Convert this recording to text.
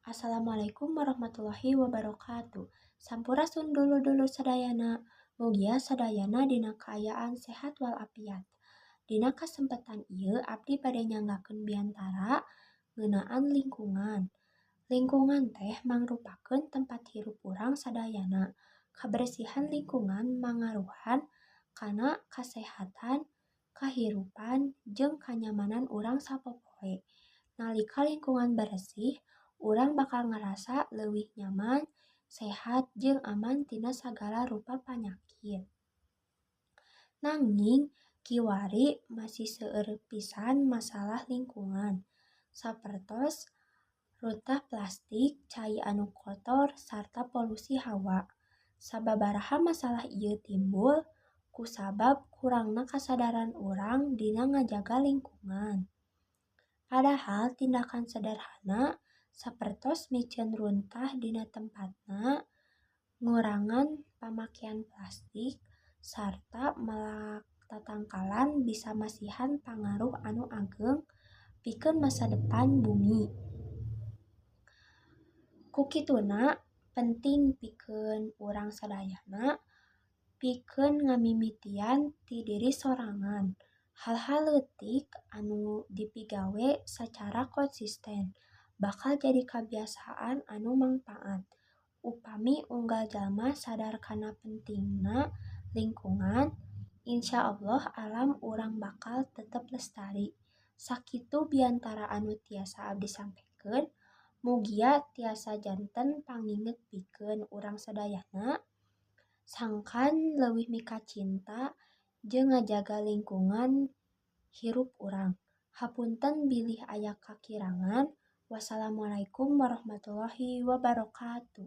Assalamualaikum warahmatullahi wabarakatuh. Sampurasun dulu-dulu sadayana. Mugia sadayana dina kaayaan sehat walafiat. Dina kasempatan ieu abdi bade nyanggakeun biantara ngeunaan lingkungan. Lingkungan teh mangrupakeun tempat hirup urang sadayana. Kabersihan lingkungan mangaruhan kana kasehatan, kahirupan, jeung kanyamanan urang sapopoe. Nalika lingkungan bersih, urang bakal ngarasa leuwih nyaman, sehat, jeung aman tina sagala rupa panyakit. Nanging kiwari masih seueur pisan masalah lingkungan, sapertos runtah plastik, cai anu kotor, sarta polusi hawa. Sababaraha masalah ieu timbul kusabab kurangna kasadaran urang dina ngajaga lingkungan. Padahal tindakan sederhana sapertos miceun runtah dina tempatna, ngurangan pamakean plastik, sarta melak tatangkalan bisa masihan pangaruh anu ageng pikeun masa depan bumi. Kukituna penting pikeun urang sadayana pikeun ngamimitian ti diri sorangan hal-hal leutik anu dipigawe sacara konsisten bakal jadi kabiasaan anu mangpaat. Upami unggal jalma sadar kana pentingna lingkungan, insya Allah alam urang bakal tetep lestari. Sakitu biantara anu tiasa abdi sampaikeun. Mugia tiasa janten panginget pikeun urang sadayana sangkan leuwih mika cinta jeung ngajaga lingkungan hirup urang. Hapunten bilih aya kakirangan. Wassalamualaikum warahmatullahi wabarakatuh.